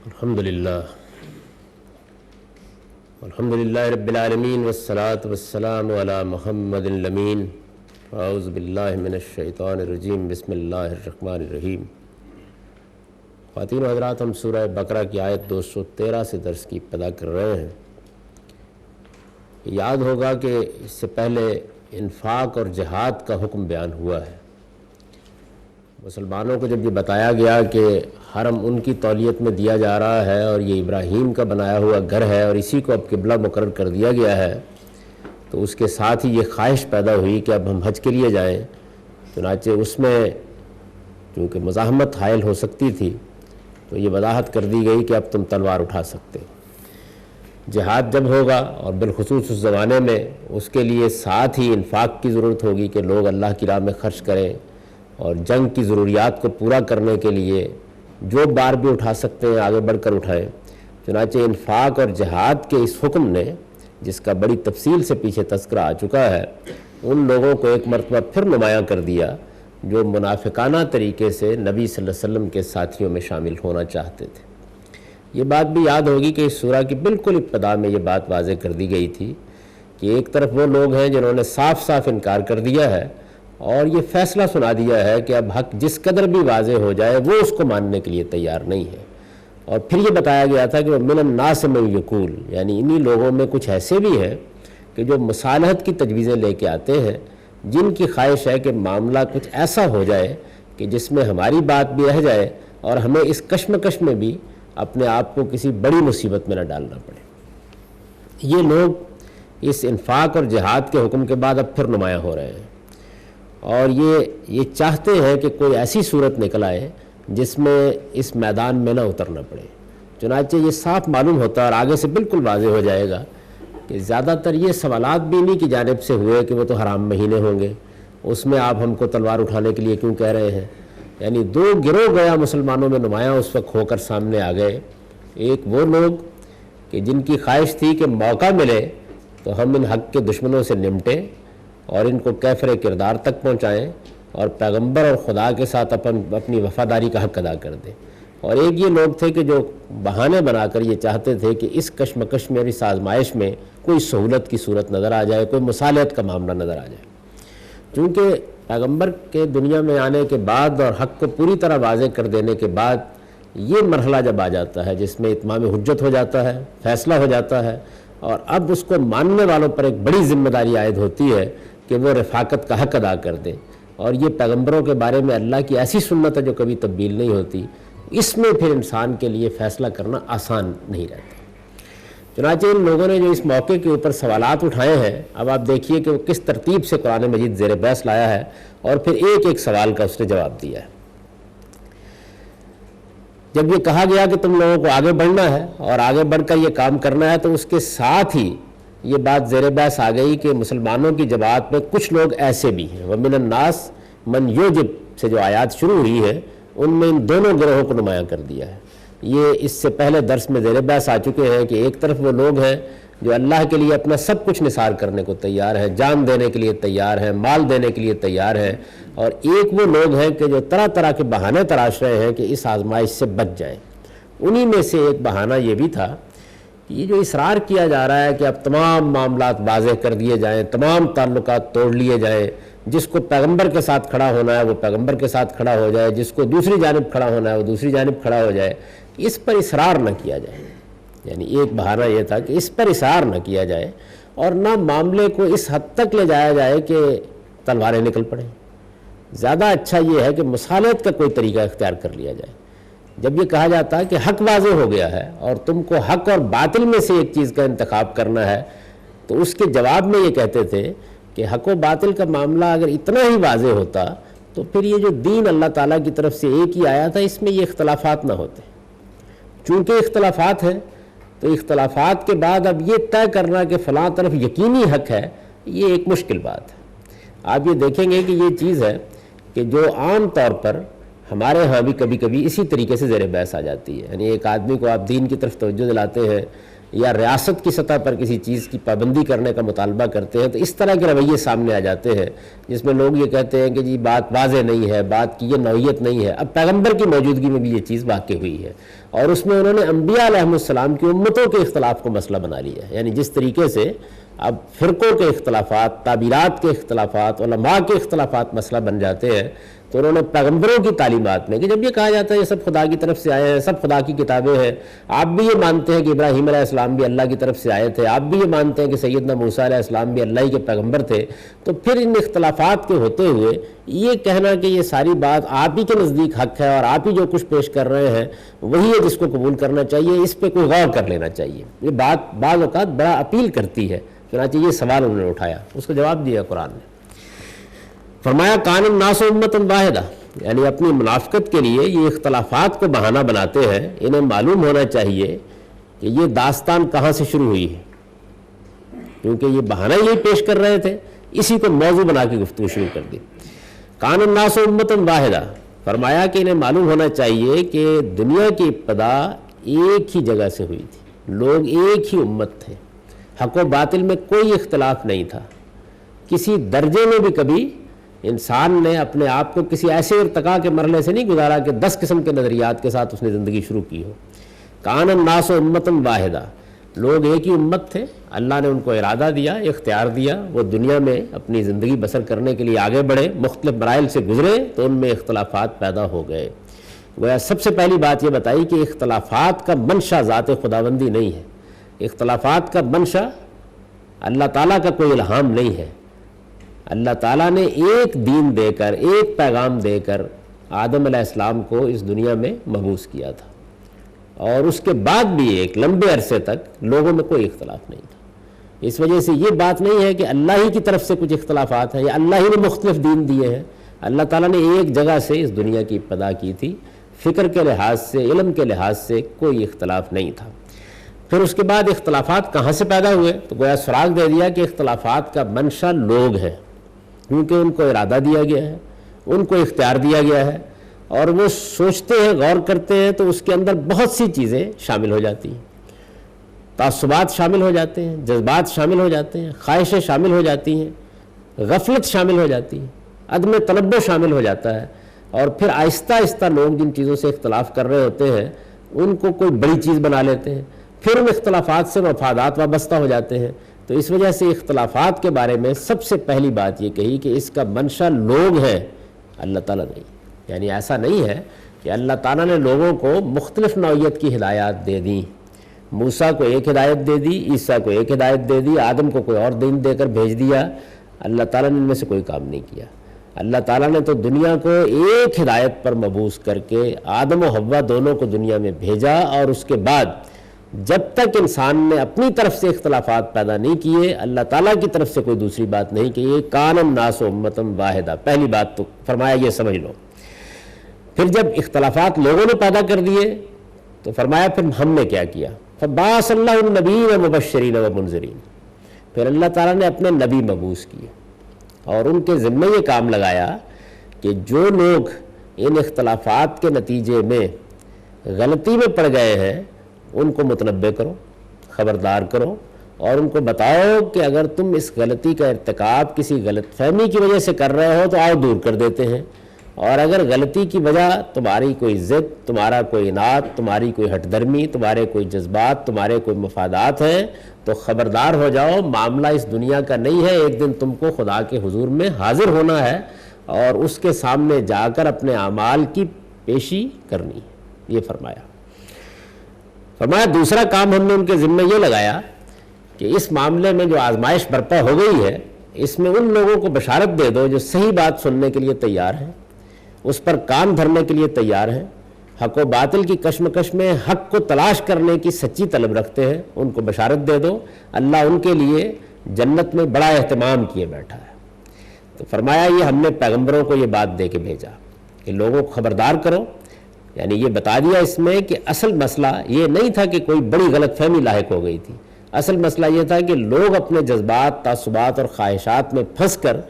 الحمدللہ رب العالمین والصلاة والسلام علی محمد الامین اعوذ باللہ من الشیطان الرجیم بسم اللہ الرحمن الرحیم۔ خواتین و حضرات، ہم سورہ بقرہ کی آیت 213 سے درس کی ابتدا کر رہے ہیں۔ یاد ہوگا کہ اس سے پہلے انفاق اور جہاد کا حکم بیان ہوا ہے۔ مسلمانوں کو جب یہ بتایا گیا کہ حرم ان کی تولیت میں دیا جا رہا ہے اور یہ ابراہیم کا بنایا ہوا گھر ہے اور اسی کو اب قبلہ مقرر کر دیا گیا ہے، تو اس کے ساتھ ہی یہ خواہش پیدا ہوئی کہ اب ہم حج کے لیے جائیں۔ چنانچہ اس میں چونکہ مزاحمت حائل ہو سکتی تھی تو یہ وضاحت کر دی گئی کہ اب تم تلوار اٹھا سکتے ہو۔ جہاد جب ہوگا اور بالخصوص اس زمانے میں اس کے لیے ساتھ ہی انفاق کی ضرورت ہوگی کہ لوگ اللہ کی راہ میں خرچ کریں اور جنگ کی ضروریات کو پورا کرنے کے لیے جو بار بھی اٹھا سکتے ہیں آگے بڑھ کر اٹھائیں۔ چنانچہ انفاق اور جہاد کے اس حکم نے، جس کا بڑی تفصیل سے پیچھے تذکرہ آ چکا ہے، ان لوگوں کو ایک مرتبہ پھر نمایاں کر دیا جو منافقانہ طریقے سے نبی صلی اللہ علیہ وسلم کے ساتھیوں میں شامل ہونا چاہتے تھے۔ یہ بات بھی یاد ہوگی کہ اس سورہ کی بالکل ابتدا میں یہ بات واضح کر دی گئی تھی کہ ایک طرف وہ لوگ ہیں جنہوں نے صاف صاف انکار کر دیا ہے اور یہ فیصلہ سنا دیا ہے کہ اب حق جس قدر بھی واضح ہو جائے وہ اس کو ماننے کے لیے تیار نہیں ہے۔ اور پھر یہ بتایا گیا تھا کہ وہ من الناس من یقول، یعنی انہی لوگوں میں کچھ ایسے بھی ہیں کہ جو مصالحت کی تجویزیں لے کے آتے ہیں، جن کی خواہش ہے کہ معاملہ کچھ ایسا ہو جائے کہ جس میں ہماری بات بھی رہ جائے اور ہمیں اس کشمکش میں بھی اپنے آپ کو کسی بڑی مصیبت میں نہ ڈالنا پڑے۔ یہ لوگ اس انفاق اور جہاد کے حکم کے بعد اب پھر نمایاں ہو رہے ہیں اور یہ چاہتے ہیں کہ کوئی ایسی صورت نکل آئے جس میں اس میدان میں نہ اترنا پڑے۔ چنانچہ یہ صاف معلوم ہوتا ہے اور آگے سے بالکل واضح ہو جائے گا کہ زیادہ تر یہ سوالات بھی انہی کی جانب سے ہوئے کہ وہ تو حرام مہینے ہوں گے، اس میں آپ ہم کو تلوار اٹھانے کے لیے کیوں کہہ رہے ہیں؟ یعنی دو گروہ گیا مسلمانوں میں نمایاں اس وقت ہو کر سامنے آ گئے۔ ایک وہ لوگ کہ جن کی خواہش تھی کہ موقع ملے تو ہم ان حق کے دشمنوں سے نمٹیں اور ان کو کیفر کردار تک پہنچائیں اور پیغمبر اور خدا کے ساتھ اپنی وفاداری کا حق ادا کر دیں۔ اور ایک یہ لوگ تھے کہ جو بہانے بنا کر یہ چاہتے تھے کہ اس کشمکش میں اور اس آزمائش میں کوئی سہولت کی صورت نظر آ جائے، کوئی مصالحت کا معاملہ نظر آ جائے۔ چونکہ پیغمبر کے دنیا میں آنے کے بعد اور حق کو پوری طرح واضح کر دینے کے بعد یہ مرحلہ جب آ جاتا ہے جس میں اتمام حجت ہو جاتا ہے، فیصلہ ہو جاتا ہے، اور اب اس کو ماننے والوں پر ایک بڑی ذمہ داری عائد ہوتی ہے کہ وہ رفاقت کا حق ادا کر دیں۔ اور یہ پیغمبروں کے بارے میں اللہ کی ایسی سنت ہے جو کبھی تبدیل نہیں ہوتی، اس میں پھر انسان کے لیے فیصلہ کرنا آسان نہیں رہتا۔ چنانچہ ان لوگوں نے جو اس موقع کے اوپر سوالات اٹھائے ہیں، اب آپ دیکھیے کہ وہ کس ترتیب سے قرآن مجید زیر بحث لایا ہے اور پھر ایک ایک سوال کا اس نے جواب دیا ہے۔ جب یہ کہا گیا کہ تم لوگوں کو آگے بڑھنا ہے اور آگے بڑھ کر یہ کام کرنا ہے، تو اس کے ساتھ ہی یہ بات زیر بحث آ گئی کہ مسلمانوں کی جماعت میں کچھ لوگ ایسے بھی ہیں۔ وَمِنَ النَّاسِ مَنْ يُعْجِبُ سے جو آیات شروع ہوئی ہے ان میں ان دونوں گروہوں کو نمایاں کر دیا ہے۔ یہ اس سے پہلے درس میں زیر بحث آ چکے ہیں کہ ایک طرف وہ لوگ ہیں جو اللہ کے لیے اپنا سب کچھ نثار کرنے کو تیار ہیں، جان دینے کے لیے تیار ہیں، مال دینے کے لیے تیار ہیں، اور ایک وہ لوگ ہیں کہ جو طرح طرح کے بہانے تراش رہے ہیں کہ اس آزمائش سے بچ جائیں۔ انہی میں سے ایک بہانہ یہ بھی تھا کہ یہ جو اصرار کیا جا رہا ہے کہ اب تمام معاملات واضح کر دیے جائیں، تمام تعلقات توڑ لیے جائیں، جس کو پیغمبر کے ساتھ کھڑا ہونا ہے وہ پیغمبر کے ساتھ کھڑا ہو جائے، جس کو دوسری جانب کھڑا ہونا ہے وہ دوسری جانب کھڑا ہو جائے، اس پر اصرار نہ کیا جائے۔ یعنی ایک بہانہ یہ تھا کہ اس پر اصرار نہ کیا جائے اور نہ معاملے کو اس حد تک لے جایا جائے کہ تلواریں نکل پڑیں۔ زیادہ اچھا یہ ہے کہ مصالحت کا کوئی طریقہ اختیار کر لیا جائے۔ جب یہ کہا جاتا ہے کہ حق واضح ہو گیا ہے اور تم کو حق اور باطل میں سے ایک چیز کا انتخاب کرنا ہے، تو اس کے جواب میں یہ کہتے تھے کہ حق و باطل کا معاملہ اگر اتنا ہی واضح ہوتا تو پھر یہ جو دین اللہ تعالیٰ کی طرف سے ایک ہی آیا تھا اس میں یہ اختلافات نہ ہوتے۔ چونکہ اختلافات ہیں تو اختلافات کے بعد اب یہ طے کرنا کہ فلاں طرف یقینی حق ہے، یہ ایک مشکل بات ہے۔ آپ یہ دیکھیں گے کہ یہ چیز ہے کہ جو عام طور پر ہمارے ہاں بھی کبھی کبھی اسی طریقے سے زیر بحث آ جاتی ہے۔ یعنی ایک آدمی کو آپ دین کی طرف توجہ دلاتے ہیں یا ریاست کی سطح پر کسی چیز کی پابندی کرنے کا مطالبہ کرتے ہیں تو اس طرح کے رویے سامنے آ جاتے ہیں جس میں لوگ یہ کہتے ہیں کہ جی بات واضح نہیں ہے، بات کی یہ نوعیت نہیں ہے۔ اب پیغمبر کی موجودگی میں بھی یہ چیز واقع ہوئی ہے، اور اس میں انہوں نے انبیاء علیہ السلام کی امتوں کے اختلاف کو مسئلہ بنا لیا ہے۔ یعنی جس طریقے سے اب فرقوں کے اختلافات، تعبیرات کے اختلافات، علماء کے اختلافات مسئلہ بن جاتے ہیں، تو انہوں نے پیغمبروں کی تعلیمات میں کہ جب یہ کہا جاتا ہے یہ سب خدا کی طرف سے آئے ہیں، سب خدا کی کتابیں ہیں، آپ بھی یہ مانتے ہیں کہ ابراہیم علیہ السلام بھی اللہ کی طرف سے آئے تھے، آپ بھی یہ مانتے ہیں کہ سیدنا موسیٰ علیہ السلام بھی اللہ ہی کے پیغمبر تھے، تو پھر ان اختلافات کے ہوتے ہوئے یہ کہنا کہ یہ ساری بات آپ ہی کے نزدیک حق ہے اور آپ ہی جو کچھ پیش کر رہے ہیں وہی ہے جس کو قبول کرنا چاہیے، اس پہ کوئی غور کر لینا چاہیے، یہ بات بعض اوقات بڑا اپیل کرتی ہے۔ چنانچہ یہ سوال انہوں نے اٹھایا، اس کا جواب دیا قرآن نے، فرمایا کان الناس امۃ واحدہ، یعنی اپنی منافقت کے لیے یہ اختلافات کو بہانہ بناتے ہیں۔ انہیں معلوم ہونا چاہیے کہ یہ داستان کہاں سے شروع ہوئی ہے، کیونکہ یہ بہانہ یہی پیش کر رہے تھے، اسی کو موضوع بنا کے گفتگو شروع کر دی۔ کان الناس امۃ واحدہ، فرمایا کہ انہیں معلوم ہونا چاہیے کہ دنیا کی ابتدا ایک ہی جگہ سے ہوئی تھی، لوگ ایک ہی امت تھے، حق و باطل میں کوئی اختلاف نہیں تھا، کسی درجے میں بھی کبھی انسان نے اپنے آپ کو کسی ایسے ارتقاء کے مرحلے سے نہیں گزارا کہ 10 قسم کے نظریات کے ساتھ اس نے زندگی شروع کی ہو۔ کان الناس امۃ واحدہ، لوگ ایک ہی امت تھے، اللہ نے ان کو ارادہ دیا، اختیار دیا، وہ دنیا میں اپنی زندگی بسر کرنے کے لیے آگے بڑھے، مختلف مراحل سے گزرے تو ان میں اختلافات پیدا ہو گئے۔ گویا سب سے پہلی بات یہ بتائی کہ اختلافات کا منشا ذات خداوندی نہیں ہے، اختلافات کا منشا اللہ تعالیٰ کا کوئی الہام نہیں ہے۔ اللہ تعالیٰ نے ایک دین دے کر، ایک پیغام دے کر آدم علیہ السلام کو اس دنیا میں مبعوث کیا تھا، اور اس کے بعد بھی ایک لمبے عرصے تک لوگوں میں کوئی اختلاف نہیں تھا۔ اس وجہ سے یہ بات نہیں ہے کہ اللہ ہی کی طرف سے کچھ اختلافات ہیں یا اللہ ہی نے مختلف دین دیے ہیں۔ اللہ تعالیٰ نے ایک جگہ سے اس دنیا کی ابتدا کی تھی، فکر کے لحاظ سے، علم کے لحاظ سے کوئی اختلاف نہیں تھا۔ پھر اس کے بعد اختلافات کہاں سے پیدا ہوئے، تو گویا سراغ دے دیا کہ اختلافات کا منشا لوگ ہیں، کیونکہ ان کو ارادہ دیا گیا ہے، ان کو اختیار دیا گیا ہے، اور وہ سوچتے ہیں، غور کرتے ہیں تو اس کے اندر بہت سی چیزیں شامل ہو جاتی ہیں، تعصبات شامل ہو جاتے ہیں، جذبات شامل ہو جاتے ہیں، خواہشیں شامل ہو جاتی ہیں، غفلت شامل ہو جاتی ہے، عدم تنبہ شامل ہو جاتا ہے، اور پھر آہستہ آہستہ لوگ جن چیزوں سے اختلاف کر رہے ہوتے ہیں ان کو کوئی بڑی چیز بنا لیتے ہیں، پھر ان اختلافات سے مفادات وابستہ ہو جاتے ہیں۔ تو اس وجہ سے اختلافات کے بارے میں سب سے پہلی بات یہ کہی کہ اس کا منشا لوگ ہیں، اللہ تعالیٰ نہیں۔ یعنی ایسا نہیں ہے کہ اللہ تعالیٰ نے لوگوں کو مختلف نوعیت کی ہدایات دے دیں، موسیٰ کو ایک ہدایت دے دی، عیسیٰ کو ایک ہدایت دے دی، آدم کو کوئی اور دین دے کر بھیج دیا۔ اللہ تعالیٰ نے ان میں سے کوئی کام نہیں کیا۔ اللہ تعالیٰ نے تو دنیا کو ایک ہدایت پر مبعوث کر کے آدم و حوا دونوں کو دنیا میں بھیجا، اور اس کے بعد جب تک انسان نے اپنی طرف سے اختلافات پیدا نہیں کیے، اللہ تعالیٰ کی طرف سے کوئی دوسری بات نہیں کہی۔ کان الناس امۃ واحدہ، پہلی بات تو فرمایا یہ سمجھ لو۔ پھر جب اختلافات لوگوں نے پیدا کر دیے تو فرمایا پھر ہم نے کیا کیا، فبعث اللہ النبیین مبشرین ومنذرین، پھر اللہ تعالیٰ نے اپنے نبی مبعوث کیے اور ان کے ذمہ یہ کام لگایا کہ جو لوگ ان اختلافات کے نتیجے میں غلطی میں پڑ گئے ہیں ان کو متنبہ کرو، خبردار کرو، اور ان کو بتاؤ کہ اگر تم اس غلطی کا ارتکاب کسی غلط فہمی کی وجہ سے کر رہے ہو تو آؤ دور کر دیتے ہیں، اور اگر غلطی کی وجہ تمہاری کوئی ضد، تمہارا کوئی اناد، تمہاری کوئی ہٹ درمی، تمہارے کوئی جذبات، تمہارے کوئی مفادات ہیں تو خبردار ہو جاؤ، معاملہ اس دنیا کا نہیں ہے، ایک دن تم کو خدا کے حضور میں حاضر ہونا ہے اور اس کے سامنے جا کر اپنے اعمال کی پیشی کرنی ہے۔ یہ فرمایا دوسرا کام ہم نے ان کے ذمہ یہ لگایا کہ اس معاملے میں جو آزمائش برپا ہو گئی ہے اس میں ان لوگوں کو بشارت دے دو جو صحیح بات سننے کے لیے تیار ہیں، اس پر کان دھرنے کے لیے تیار ہیں، حق و باطل کی کشمکش میں حق کو تلاش کرنے کی سچی طلب رکھتے ہیں، ان کو بشارت دے دو، اللہ ان کے لیے جنت میں بڑا اہتمام کیے بیٹھا ہے۔ تو فرمایا یہ ہم نے پیغمبروں کو یہ بات دے کے بھیجا کہ لوگوں کو خبردار کرو، یعنی یہ بتا دیا اس میں کہ اصل مسئلہ یہ نہیں تھا کہ کوئی بڑی غلط فہمی لاحق ہو گئی تھی، اصل مسئلہ یہ تھا کہ لوگ اپنے جذبات، تعصبات اور خواہشات میں پھنس کر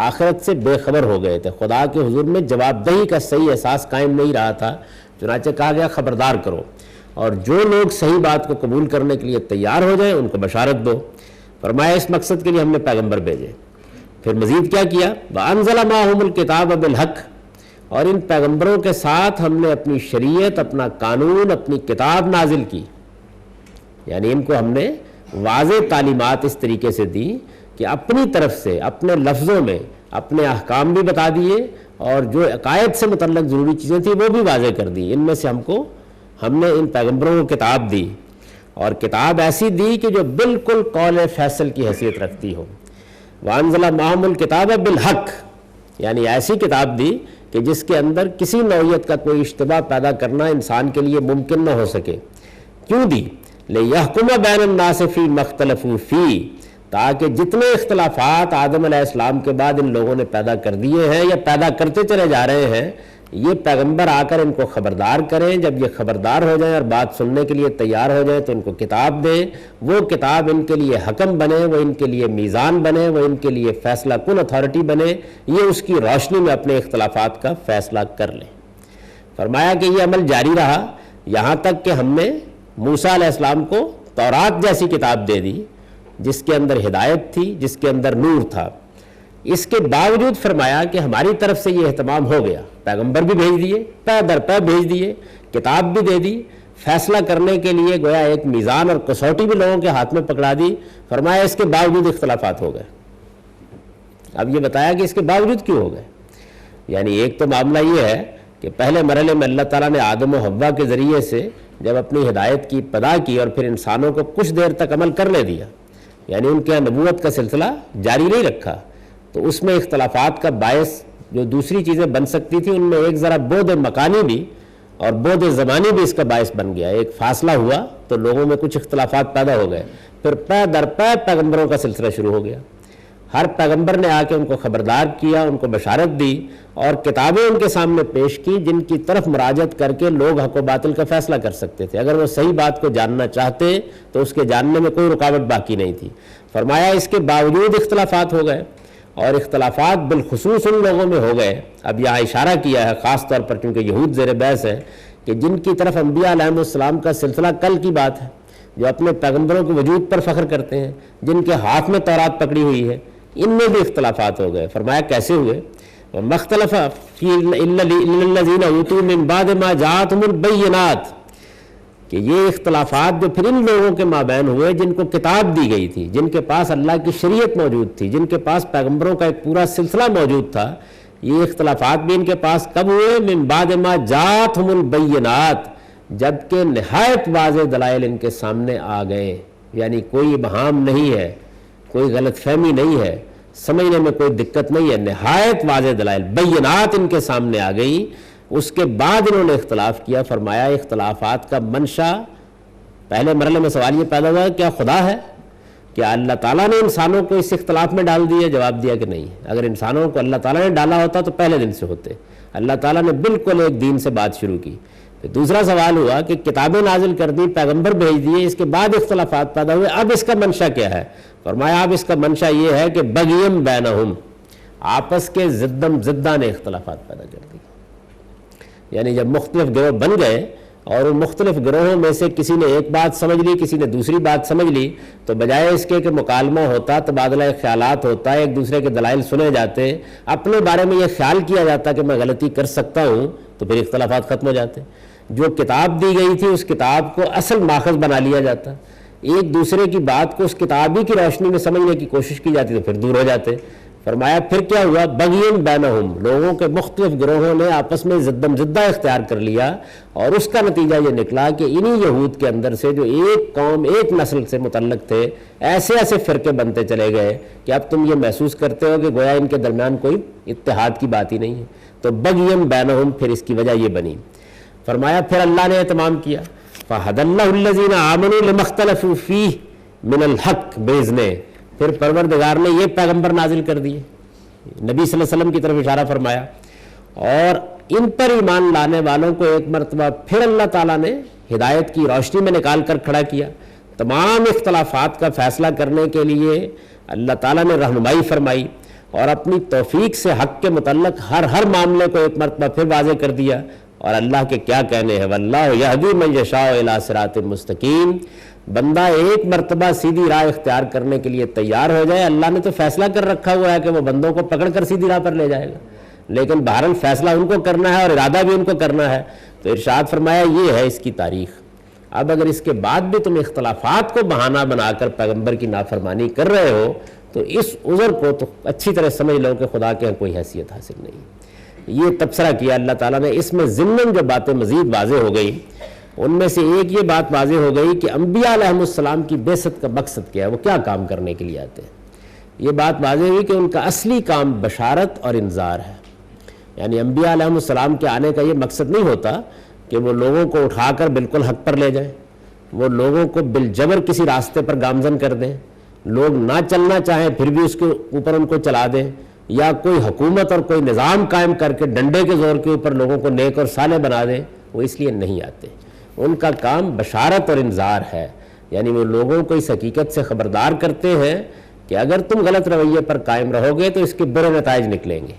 آخرت سے بے خبر ہو گئے تھے، خدا کے حضور میں جواب دہی کا صحیح احساس قائم نہیں رہا تھا، چنانچہ کہا گیا خبردار کرو۔ اور جو لوگ صحیح بات کو قبول کرنے کے لیے تیار ہو جائیں ان کو بشارت دو۔ فرمایا اس مقصد کے لیے ہم نے پیغمبر بھیجے۔ پھر مزید کیا کیا؟ وَأَنزَلَ مَعَهُمُ الْكِتَابَ بِالْحَقِّ، اور ان پیغمبروں کے ساتھ ہم نے اپنی شریعت، اپنا قانون، اپنی کتاب نازل کی، یعنی ان کو ہم نے واضح تعلیمات اس طریقے سے دی کہ اپنی طرف سے اپنے لفظوں میں اپنے احکام بھی بتا دیے، اور جو عقائد سے متعلق ضروری چیزیں تھیں وہ بھی واضح کر دی۔ ان میں سے ہم نے ان پیغمبروں کو کتاب دی، اور کتاب ایسی دی کہ جو بالکل قول فیصل کی حیثیت رکھتی ہو۔ وَأَنزَلَ مَعَهُمُ الْكِتَابَ بِالْحَقِّ، یعنی ایسی کتاب دی کہ جس کے اندر کسی نوعیت کا کوئی اشتباہ پیدا کرنا انسان کے لیے ممکن نہ ہو سکے۔ کیوں دی؟ لِيَحْكُمَ بَيْنَ النَّاسِ فِي مَا اخْتَلَفُوا فِيهِ، تاکہ جتنے اختلافات آدم علیہ السلام کے بعد ان لوگوں نے پیدا کر دیے ہیں یا پیدا کرتے چلے جا رہے ہیں، یہ پیغمبر آ کر ان کو خبردار کریں۔ جب یہ خبردار ہو جائیں اور بات سننے کے لیے تیار ہو جائیں تو ان کو کتاب دیں، وہ کتاب ان کے لیے حکم بنے، وہ ان کے لیے میزان بنے، وہ ان کے لیے فیصلہ کن اتھارٹی بنے، یہ اس کی روشنی میں اپنے اختلافات کا فیصلہ کر لیں۔ فرمایا کہ یہ عمل جاری رہا یہاں تک کہ ہم نے موسیٰ علیہ السلام کو تورات جیسی کتاب دے دی جس کے اندر ہدایت تھی، جس کے اندر نور تھا۔ اس کے باوجود فرمایا کہ ہماری طرف سے یہ اہتمام ہو گیا، پیغمبر بھی بھیج دیے، پے در پے بھیج دیے، کتاب بھی دے دی، فیصلہ کرنے کے لیے گویا ایک میزان اور کسوٹی بھی لوگوں کے ہاتھ میں پکڑا دی۔ فرمایا اس کے باوجود اختلافات ہو گئے۔ اب یہ بتایا کہ اس کے باوجود کیوں ہو گئے، یعنی ایک تو معاملہ یہ ہے کہ پہلے مرحلے میں اللہ تعالیٰ نے آدم و حوا کے ذریعے سے جب اپنی ہدایت کی ابتدا کی اور پھر انسانوں کو کچھ دیر تک عمل کرنے دیا، یعنی ان کے نبوت کا سلسلہ جاری نہیں رکھا، تو اس میں اختلافات کا باعث جو دوسری چیزیں بن سکتی تھی ان میں ایک ذرا بعد مکانی بھی اور بعد زمانی بھی اس کا باعث بن گیا۔ ایک فاصلہ ہوا تو لوگوں میں کچھ اختلافات پیدا ہو گئے، پھر پے در پے پیغمبروں کا سلسلہ شروع ہو گیا۔ ہر پیغمبر نے آ کے ان کو خبردار کیا، ان کو بشارت دی اور کتابیں ان کے سامنے پیش کی جن کی طرف مراجعت کر کے لوگ حق و باطل کا فیصلہ کر سکتے تھے۔ اگر وہ صحیح بات کو جاننا چاہتے تو اس کے جاننے میں کوئی رکاوٹ باقی نہیں تھی۔ فرمایا اس کے باوجود اختلافات ہو گئے، اور اختلافات بالخصوص ان لوگوں میں ہو گئے۔ اب یہاں اشارہ کیا ہے خاص طور پر کیونکہ یہود زیر بحث ہے کہ جن کی طرف انبیاء علیہ السلام کا سلسلہ کل کی بات ہے، جو اپنے پیغمبروں کے وجود پر فخر کرتے ہیں، جن کے ہاتھ میں تورات پکڑی ہوئی ہے، ان میں بھی اختلافات ہو گئے۔ فرمایا کیسے ہوئے؟ مختلف الذین اوتوا من بعد ما جاءتهم البینات، کہ یہ اختلافات جو پھر ان لوگوں کے مابین ہوئے جن کو کتاب دی گئی تھی، جن کے پاس اللہ کی شریعت موجود تھی، جن کے پاس پیغمبروں کا ایک پورا سلسلہ موجود تھا، یہ اختلافات بھی ان کے پاس کب ہوئے؟ من بعد ما جاءتهم البینات، جبکہ نہایت واضح دلائل ان کے سامنے آ گئے، یعنی کوئی ابہام نہیں ہے، کوئی غلط فہمی نہیں ہے، سمجھنے میں کوئی دقت نہیں ہے، نہایت واضح دلائل بینات ان کے سامنے آ گئی۔ اس کے بعد انہوں نے اختلاف کیا۔ فرمایا اختلافات کا منشا، پہلے مرحلے میں سوال یہ پیدا ہوا کیا خدا ہے؟ کیا اللہ تعالیٰ نے انسانوں کو اس اختلاف میں ڈال دیا؟ جواب دیا کہ نہیں، اگر انسانوں کو اللہ تعالیٰ نے ڈالا ہوتا تو پہلے دن سے ہوتے۔ اللہ تعالیٰ نے بالکل ایک دین سے بات شروع کی۔ پھر دوسرا سوال ہوا کہ کتابیں نازل کر دی، پیغمبر بھیج دیے، اس کے بعد اختلافات پیدا ہوئے، اب اس کا منشا کیا ہے؟ فرمایا اب اس کا منشا یہ ہے کہ بغیم بینہم، آپس کے زدہ نے اختلافات پیدا کر دی۔ یعنی جب مختلف گروہ بن گئے اور ان مختلف گروہوں میں سے کسی نے ایک بات سمجھ لی، کسی نے دوسری بات سمجھ لی، تو بجائے اس کے کہ مکالمہ ہوتا، تبادلہ خیالات ہوتا، ایک دوسرے کے دلائل سنے جاتے، اپنے بارے میں یہ خیال کیا جاتا کہ میں غلطی کر سکتا ہوں، تو پھر اختلافات ختم ہو جاتے۔ جو کتاب دی گئی تھی اس کتاب کو اصل ماخذ بنا لیا جاتا، ایک دوسرے کی بات کو اس کتاب ہی کی روشنی میں سمجھنے کی کوشش کی جاتی تو پھر دور ہو جاتے۔ فرمایا پھر کیا ہوا؟ بغیم بینہم، لوگوں کے مختلف گروہوں نے آپس میں زدہ اختیار کر لیا، اور اس کا نتیجہ یہ نکلا کہ انہی یہود کے اندر سے جو ایک قوم ایک نسل سے متعلق تھے، ایسے ایسے فرقے بنتے چلے گئے کہ اب تم یہ محسوس کرتے ہو کہ گویا ان کے درمیان کوئی اتحاد کی بات ہی نہیں ہے۔ تو بغیم بینہم، پھر اس کی وجہ یہ بنی۔ فرمایا پھر اللہ نے اہتمام کیا، فَهَدَى اللَّهُ الَّذِينَ آمَنُوا لِمَا اخْتَلَفُوا فِيهِ مِنَ الْحَقِّ بِإِذْنِهِ، پھر پروردگار نے یہ پیغمبر نازل کر دیے، نبی صلی اللہ علیہ وسلم کی طرف اشارہ فرمایا، اور ان پر ایمان لانے والوں کو ایک مرتبہ پھر اللہ تعالیٰ نے ہدایت کی روشنی میں نکال کر کھڑا کیا۔ تمام اختلافات کا فیصلہ کرنے کے لیے اللہ تعالیٰ نے رہنمائی فرمائی، اور اپنی توفیق سے حق کے متعلق ہر معاملے کو ایک مرتبہ پھر واضح کر دیا۔ اور اللہ کے کیا کہنے ہیں، واللہ یہدی من یشاء الی صراط مستقیم۔ بندہ ایک مرتبہ سیدھی راہ اختیار کرنے کے لیے تیار ہو جائے، اللہ نے تو فیصلہ کر رکھا ہوا ہے کہ وہ بندوں کو پکڑ کر سیدھی راہ پر لے جائے گا، لیکن بہرحال فیصلہ ان کو کرنا ہے اور ارادہ بھی ان کو کرنا ہے۔ تو ارشاد فرمایا یہ ہے اس کی تاریخ۔ اب اگر اس کے بعد بھی تم اختلافات کو بہانہ بنا کر پیغمبر کی نافرمانی کر رہے ہو تو اس عذر کو تو اچھی طرح سمجھ لو کہ خدا کے کوئی حیثیت حاصل نہیں۔ یہ تبصرہ کیا اللہ تعالیٰ نے۔ اس میں ضمن جو باتیں مزید واضح ہو گئی ان میں سے ایک یہ بات واضح ہو گئی کہ انبیاء علیہ السلام کی بعثت کا مقصد کیا ہے، وہ کیا کام کرنے کے لیے آتے ہیں۔ یہ بات واضح ہوئی کہ ان کا اصلی کام بشارت اور انذار ہے، یعنی انبیاء علیہ السلام کے آنے کا یہ مقصد نہیں ہوتا کہ وہ لوگوں کو اٹھا کر بالکل حق پر لے جائیں، وہ لوگوں کو بالجبر کسی راستے پر گامزن کر دیں، لوگ نہ چلنا چاہیں پھر بھی اس کے اوپر ان کو چلا دیں، یا کوئی حکومت اور کوئی نظام قائم کر کے ڈنڈے کے زور کے اوپر لوگوں کو نیک اور صالح بنا دیں۔ وہ اس لیے نہیں آتے، ان کا کام بشارت اور انذار ہے، یعنی وہ لوگوں کو اس حقیقت سے خبردار کرتے ہیں کہ اگر تم غلط رویے پر قائم رہو گے تو اس کے برے نتائج نکلیں گے،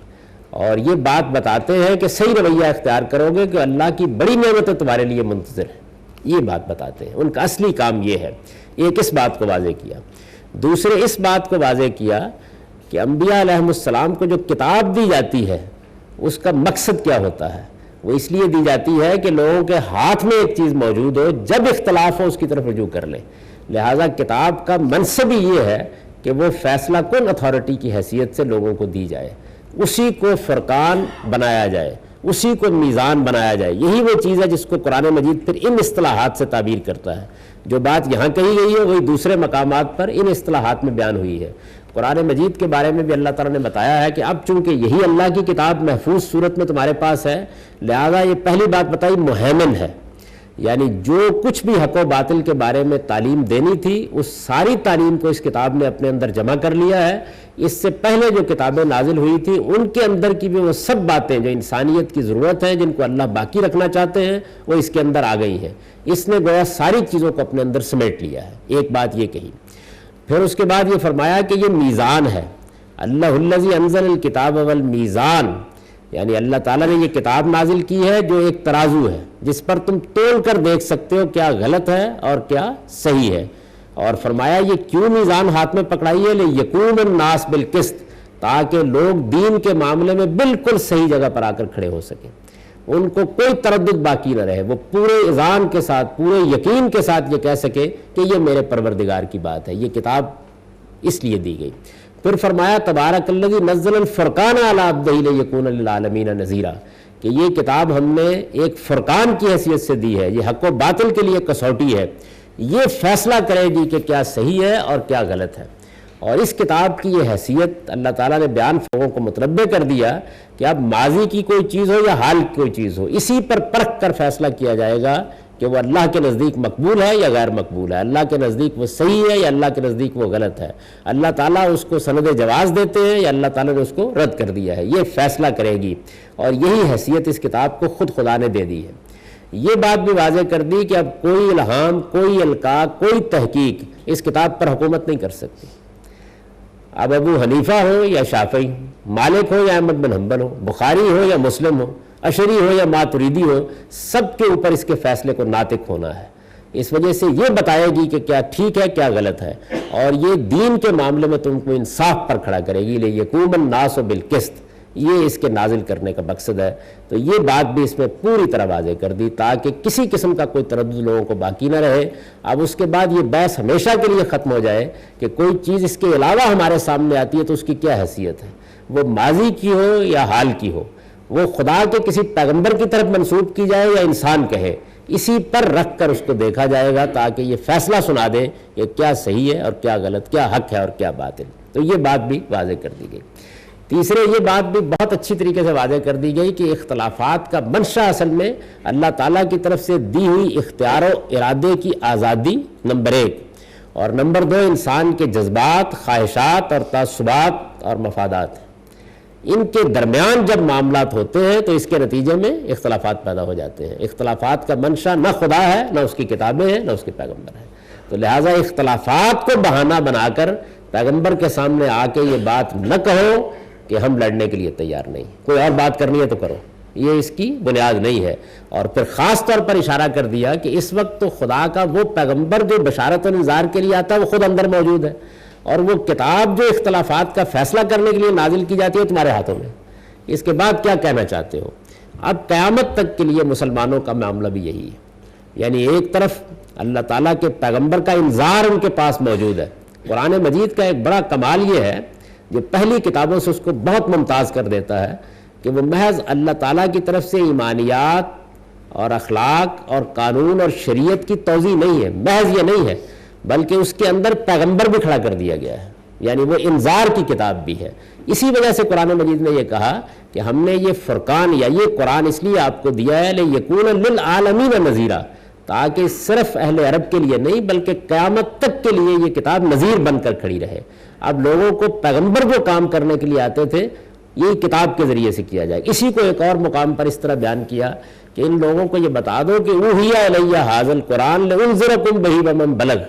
اور یہ بات بتاتے ہیں کہ صحیح رویہ اختیار کرو گے کہ اللہ کی بڑی نعمتیں تمہارے لیے منتظر ہیں۔ یہ بات بتاتے ہیں، ان کا اصلی کام یہ ہے۔ ایک اس بات کو واضح کیا، دوسرے اس بات کو واضح کیا کہ انبیاء علیہ السلام کو جو کتاب دی جاتی ہے اس کا مقصد کیا ہوتا ہے۔ وہ اس لیے دی جاتی ہے کہ لوگوں کے ہاتھ میں ایک چیز موجود ہو، جب اختلاف ہو اس کی طرف رجوع کر لیں۔ لہٰذا کتاب کا منصب ہی یہ ہے کہ وہ فیصلہ کن اتھارٹی کی حیثیت سے لوگوں کو دی جائے، اسی کو فرقان بنایا جائے، اسی کو میزان بنایا جائے۔ یہی وہ چیز ہے جس کو قرآن مجید پھر ان اصطلاحات سے تعبیر کرتا ہے۔ جو بات یہاں کہی گئی ہے وہی دوسرے مقامات پر ان اصطلاحات میں بیان ہوئی ہے۔ قرآن مجید کے بارے میں بھی اللہ تعالیٰ نے بتایا ہے کہ اب چونکہ یہی اللہ کی کتاب محفوظ صورت میں تمہارے پاس ہے، لہذا یہ پہلی بات بتائی مہیمن ہے، یعنی جو کچھ بھی حق و باطل کے بارے میں تعلیم دینی تھی اس ساری تعلیم کو اس کتاب نے اپنے اندر جمع کر لیا ہے۔ اس سے پہلے جو کتابیں نازل ہوئی تھیں ان کے اندر کی بھی وہ سب باتیں جو انسانیت کی ضرورت ہے، جن کو اللہ باقی رکھنا چاہتے ہیں، وہ اس کے اندر آ گئی ہیں۔ اس نے گویا ساری چیزوں کو اپنے اندر سمیٹ لیا ہے۔ ایک بات یہ کہی، پھر اس کے بعد یہ فرمایا کہ یہ میزان ہے۔ اللہ الذی انزل الکتاب والمیزان، یعنی اللہ تعالیٰ نے یہ کتاب نازل کی ہے جو ایک ترازو ہے جس پر تم تول کر دیکھ سکتے ہو کیا غلط ہے اور کیا صحیح ہے۔ اور فرمایا یہ کیوں میزان ہاتھ میں پکڑائی ہے، لیکون الناس بالقسط، تاکہ لوگ دین کے معاملے میں بالکل صحیح جگہ پر آ کر کھڑے ہو سکیں، ان کو کوئی تردد باقی نہ رہے، وہ پورے اذعان کے ساتھ پورے یقین کے ساتھ یہ کہہ سکے کہ یہ میرے پروردگار کی بات ہے۔ یہ کتاب اس لیے دی گئی۔ پھر فرمایا تبارک الذی نزل الفرقان علی عبدہ لیکون للعالمین نذیرا، کہ یہ کتاب ہم نے ایک فرقان کی حیثیت سے دی ہے، یہ حق و باطل کے لیے کسوٹی ہے، یہ فیصلہ کرے گی کہ کیا صحیح ہے اور کیا غلط ہے۔ اور اس کتاب کی یہ حیثیت اللہ تعالیٰ نے بیان لوگوں کو متنبع کر دیا کہ اب ماضی کی کوئی چیز ہو یا حال کی کوئی چیز ہو، اسی پر پرکھ کر فیصلہ کیا جائے گا کہ وہ اللہ کے نزدیک مقبول ہے یا غیر مقبول ہے، اللہ کے نزدیک وہ صحیح ہے یا اللہ کے نزدیک وہ غلط ہے، اللہ تعالیٰ اس کو سند جواز دیتے ہیں یا اللہ تعالیٰ نے اس کو رد کر دیا ہے، یہ فیصلہ کرے گی۔ اور یہی حیثیت اس کتاب کو خود خدا نے دے دی ہے۔ یہ بات بھی واضح کر دی کہ اب کوئی الہام، کوئی القاء، کوئی تحقیق اس کتاب پر حکومت نہیں کر سکتی۔ اب ابو حنیفہ ہو یا شافعی، مالک ہو یا احمد بن حنبل ہو، بخاری ہو یا مسلم ہو، اشعری ہو یا ماتریدی ہو، سب کے اوپر اس کے فیصلے کو ناطق ہونا ہے۔ اس وجہ سے یہ بتائے گی کہ کیا ٹھیک ہے کیا غلط ہے، اور یہ دین کے معاملے میں تم کو انصاف پر کھڑا کرے گی۔ لیکون الناس بالقسط، یہ اس کے نازل کرنے کا مقصد ہے۔ تو یہ بات بھی اس میں پوری طرح واضح کر دی تاکہ کسی قسم کا کوئی تردد لوگوں کو باقی نہ رہے۔ اب اس کے بعد یہ بحث ہمیشہ کے لیے ختم ہو جائے کہ کوئی چیز اس کے علاوہ ہمارے سامنے آتی ہے تو اس کی کیا حیثیت ہے، وہ ماضی کی ہو یا حال کی ہو، وہ خدا کے کسی پیغمبر کی طرف منسوب کی جائے یا انسان کہے، اسی پر رکھ کر اس کو دیکھا جائے گا تاکہ یہ فیصلہ سنا دے کہ کیا صحیح ہے اور کیا غلط، کیا حق ہے اور کیا باطل۔ تو یہ بات بھی واضح کر دی گئی۔ تیسرے یہ بات بھی بہت اچھی طریقے سے واضح کر دی گئی کہ اختلافات کا منشا اصل میں اللہ تعالیٰ کی طرف سے دی ہوئی اختیار و ارادے کی آزادی نمبر 1، اور نمبر 2 انسان کے جذبات، خواہشات اور تعصبات اور مفادات ہیں۔ ان کے درمیان جب معاملات ہوتے ہیں تو اس کے نتیجے میں اختلافات پیدا ہو جاتے ہیں۔ اختلافات کا منشا نہ خدا ہے، نہ اس کی کتابیں ہیں، نہ اس کے پیغمبر ہیں۔ تو لہٰذا اختلافات کو بہانہ بنا کر پیغمبر کے سامنے آ کے یہ بات نہ کہو کہ ہم لڑنے کے لیے تیار نہیں، کوئی اور بات کرنی ہے تو کرو، یہ اس کی بنیاد نہیں ہے۔ اور پھر خاص طور پر اشارہ کر دیا کہ اس وقت تو خدا کا وہ پیغمبر جو بشارت و انذار کے لیے آتا ہے وہ خود اندر موجود ہے، اور وہ کتاب جو اختلافات کا فیصلہ کرنے کے لیے نازل کی جاتی ہے تمہارے ہاتھوں میں۔ اس کے بعد کیا کہنا چاہتے ہو؟ اب قیامت تک کے لیے مسلمانوں کا معاملہ بھی یہی ہے، یعنی ایک طرف اللہ تعالیٰ کے پیغمبر کا انذار ان کے پاس موجود ہے۔ قرآن مجید کا ایک بڑا کمال یہ ہے، جو پہلی کتابوں سے اس کو بہت ممتاز کر دیتا ہے، کہ وہ محض اللہ تعالیٰ کی طرف سے ایمانیات اور اخلاق اور قانون اور شریعت کی توضیح نہیں ہے، محض یہ نہیں ہے، بلکہ اس کے اندر پیغمبر بھی کھڑا کر دیا گیا ہے، یعنی وہ انذار کی کتاب بھی ہے۔ اسی وجہ سے قرآن مجید نے یہ کہا کہ ہم نے یہ فرقان یا یہ قرآن اس لیے آپ کو دیا ہے لِیَکُونَ لِلْعَالَمِینَ نَذِیرًا، تاکہ صرف اہل عرب کے لیے نہیں بلکہ قیامت تک کے لیے یہ کتاب نذیر بن کر کھڑی رہے۔ اب لوگوں کو پیغمبر جو کام کرنے کے لیے آتے تھے یہی کتاب کے ذریعے سے کیا جائے۔ اسی کو ایک اور مقام پر اس طرح بیان کیا کہ ان لوگوں کو یہ بتا دو کہ اوحی الی ھذا القرآن لانذرکم بہ ومن بلغ،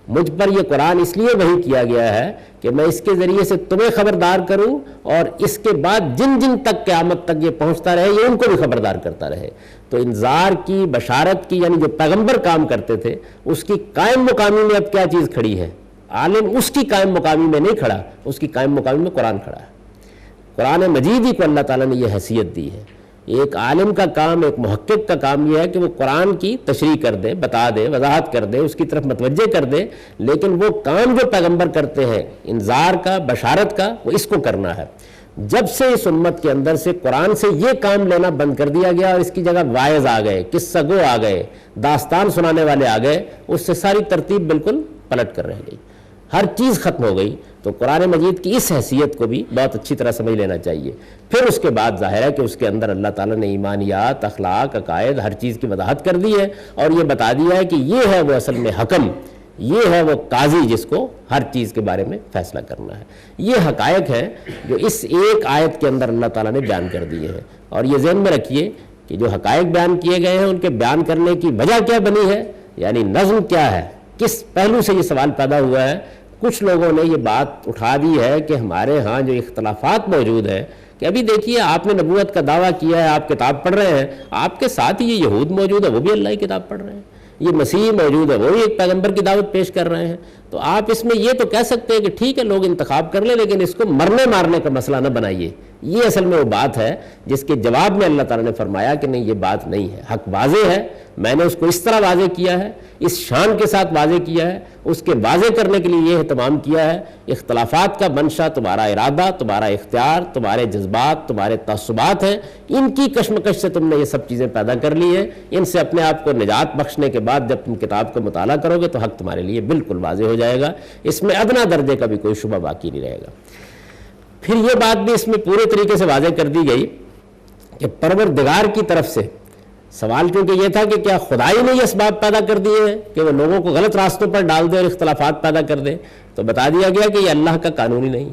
مجھ پر یہ قرآن اس لیے وحی کیا گیا ہے کہ میں اس کے ذریعے سے تمہیں خبردار کروں، اور اس کے بعد جن جن تک قیامت تک یہ پہنچتا رہے یہ ان کو بھی خبردار کرتا رہے۔ تو انذار کی، بشارت کی، یعنی جو پیغمبر کام کرتے تھے اس کی قائم مقامی میں اب کیا چیز کھڑی ہے؟ عالم اس کی قائم مقامی میں نہیں کھڑا، اس کی قائم مقامی میں قرآن کھڑا ہے۔ قرآن مجید ہی کو اللہ تعالیٰ نے یہ حیثیت دی ہے۔ ایک عالم کا کام، ایک محقق کا کام یہ ہے کہ وہ قرآن کی تشریح کر دے، بتا دے، وضاحت کر دے، اس کی طرف متوجہ کر دے، لیکن وہ کام جو پیغمبر کرتے ہیں انذار کا، بشارت کا، وہ اس کو کرنا ہے۔ جب سے اس امت کے اندر سے قرآن سے یہ کام لینا بند کر دیا گیا اور اس کی جگہ واعظ آ گئے، قصہ گو آ گئے، داستان سنانے والے آ گئے، اس سے ساری ترتیب بالکل پلٹ کر رہ گئی، ہر چیز ختم ہو گئی۔ تو قرآن مجید کی اس حیثیت کو بھی بہت اچھی طرح سمجھ لینا چاہیے۔ پھر اس کے بعد ظاہر ہے کہ اس کے اندر اللہ تعالیٰ نے ایمانیات، اخلاق، عقائد، ہر چیز کی وضاحت کر دی ہے، اور یہ بتا دیا ہے کہ یہ ہے وہ اصل میں حکم، یہ ہے وہ قاضی جس کو ہر چیز کے بارے میں فیصلہ کرنا ہے۔ یہ حقائق ہیں جو اس ایک آیت کے اندر اللہ تعالیٰ نے بیان کر دیے ہیں، اور یہ ذہن میں رکھیے کہ جو حقائق بیان کیے گئے ہیں ان کے بیان کرنے کی وجہ کیا بنی ہے، یعنی نظم کیا ہے، کس پہلو سے یہ سوال پیدا ہوا ہے۔ کچھ لوگوں نے یہ بات اٹھا دی ہے کہ ہمارے ہاں جو اختلافات موجود ہیں، کہ ابھی دیکھیے آپ نے نبوت کا دعویٰ کیا ہے، آپ کتاب پڑھ رہے ہیں، آپ کے ساتھ ہی یہ یہود موجود ہے، وہ بھی اللہ کی کتاب پڑھ رہے ہیں، یہ مسیح موجود ہے، وہ بھی ایک پیغمبر کی دعوت پیش کر رہے ہیں۔ تو آپ اس میں یہ تو کہہ سکتے ہیں کہ ٹھیک ہے لوگ انتخاب کر لیں، لیکن اس کو مرنے مارنے کا مسئلہ نہ بنائیے۔ یہ اصل میں وہ بات ہے جس کے جواب میں اللہ تعالیٰ نے فرمایا کہ نہیں، یہ بات نہیں ہے، حق واضح ہے، میں نے اس کو اس طرح واضح کیا ہے، اس شان کے ساتھ واضح کیا ہے، اس کے واضح کرنے کے لیے یہ اہتمام کیا ہے۔ اختلافات کا منشا تمہارا ارادہ، تمہارا اختیار، تمہارے جذبات، تمہارے تعصبات ہیں، ان کی کشمکش سے تم نے یہ سب چیزیں پیدا کر لی ہیں۔ ان سے اپنے آپ کو نجات بخشنے کے بعد جب تم کتاب کو مطالعہ کرو گے تو حق تمہارے لیے بالکل واضح ہو جائے گا، اس میں ادنیٰ درجے کا بھی کوئی شبہ باقی نہیں رہے گا۔ پھر یہ بات بھی اس میں پورے طریقے سے واضح کر دی گئی کہ پروردگار کی طرف سے سوال کیونکہ یہ تھا کہ کیا خدائی نے یہ اسباب پیدا کر دیے ہیں کہ وہ لوگوں کو غلط راستوں پر ڈال دے اور اختلافات پیدا کر دے، تو بتا دیا گیا کہ یہ اللہ کا قانون ہی نہیں،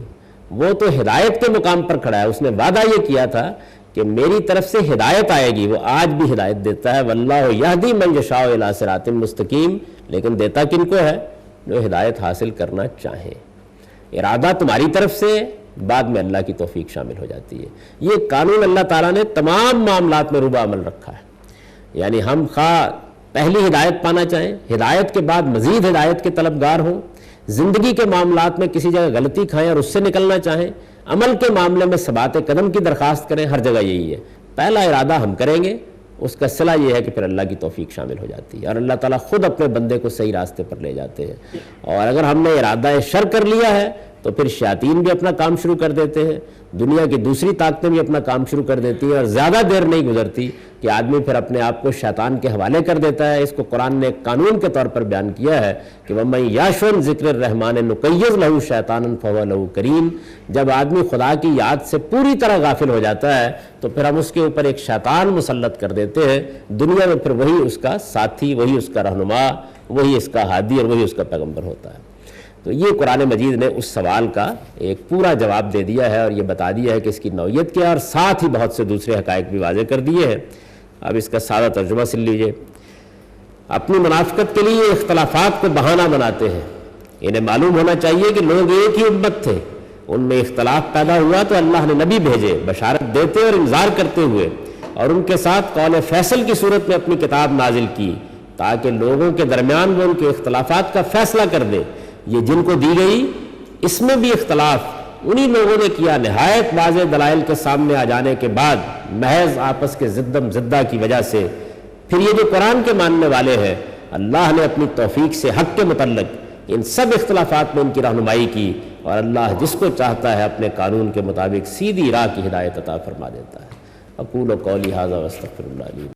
وہ تو ہدایت کے مقام پر کھڑا ہے۔ اس نے وعدہ یہ کیا تھا کہ میری طرف سے ہدایت آئے گی، وہ آج بھی ہدایت دیتا ہے، واللہ یہدی من یشاء الی صراط مستقیم، لیکن دیتا کن کو ہے؟ جو ہدایت حاصل کرنا چاہیں۔ ارادہ تمہاری طرف سے، بعد میں اللہ کی توفیق شامل ہو جاتی ہے۔ یہ قانون اللہ تعالیٰ نے تمام معاملات میں روبہ عمل رکھا ہے، یعنی ہم خواہ پہلی ہدایت پانا چاہیں، ہدایت کے بعد مزید ہدایت کے طلبگار ہوں، زندگی کے معاملات میں کسی جگہ غلطی کھائیں اور اس سے نکلنا چاہیں، عمل کے معاملے میں ثبات قدم کی درخواست کریں، ہر جگہ یہی ہے۔ پہلا ارادہ ہم کریں گے، اس کا صلہ یہ ہے کہ پھر اللہ کی توفیق شامل ہو جاتی ہے، اور اللہ تعالیٰ خود اپنے بندے کو صحیح راستے پر لے جاتے ہیں۔ اور اگر ہم نے ارادہ شر کر لیا ہے تو پھر شیاطین بھی اپنا کام شروع کر دیتے ہیں، دنیا کی دوسری طاقتیں بھی اپنا کام شروع کر دیتی ہیں، اور زیادہ دیر نہیں گزرتی کہ آدمی پھر اپنے آپ کو شیطان کے حوالے کر دیتا ہے۔ اس کو قرآن نے ایک قانون کے طور پر بیان کیا ہے کہ وَمَن یَعْشُ عَن ذِکْرِ الرَّحْمَٰنِ نُقَیِّضْ لَهُ شَیْطَانًا فَهُوَ لَهُ قَرِینٌ۔ جب آدمی خدا کی یاد سے پوری طرح غافل ہو جاتا ہے تو پھر ہم اس کے اوپر ایک شیطان مسلط کر دیتے ہیں، دنیا میں پھر وہی اس کا ساتھی، وہی اس کا رہنما، وہی اس کا ہادی اور وہی اس کا پیغمبر ہوتا ہے۔ تو یہ قرآن مجید نے اس سوال کا ایک پورا جواب دے دیا ہے، اور یہ بتا دیا ہے کہ اس کی نوعیت کیا، اور ساتھ ہی بہت سے دوسرے حقائق بھی واضح کر دیے ہیں۔ اب اس کا سادہ ترجمہ سن لیجئے۔ اپنی منافقت کے لیے اختلافات کو بہانہ بناتے ہیں۔ انہیں معلوم ہونا چاہیے کہ لوگ ایک ہی امت تھے، ان میں اختلاف پیدا ہوا تو اللہ نے نبی بھیجے بشارت دیتے اور انذار کرتے ہوئے اور ان کے ساتھ قول فیصل کی صورت میں اپنی کتاب نازل کی تاکہ لوگوں کے درمیان وہ ان کے اختلافات کا فیصلہ کر دے۔ یہ جن کو دی گئی اس میں بھی اختلاف انہی لوگوں نے کیا، نہایت واضح دلائل کے سامنے آ جانے کے بعد، محض آپس کے زدم زدہ کی وجہ سے۔ پھر یہ جو قرآن کے ماننے والے ہیں، اللہ نے اپنی توفیق سے حق کے متعلق ان سب اختلافات میں ان کی رہنمائی کی، اور اللہ جس کو چاہتا ہے اپنے قانون کے مطابق سیدھی راہ کی ہدایت عطا فرما دیتا ہے۔ اقول قولی ھذا واستغفر اللہ لی۔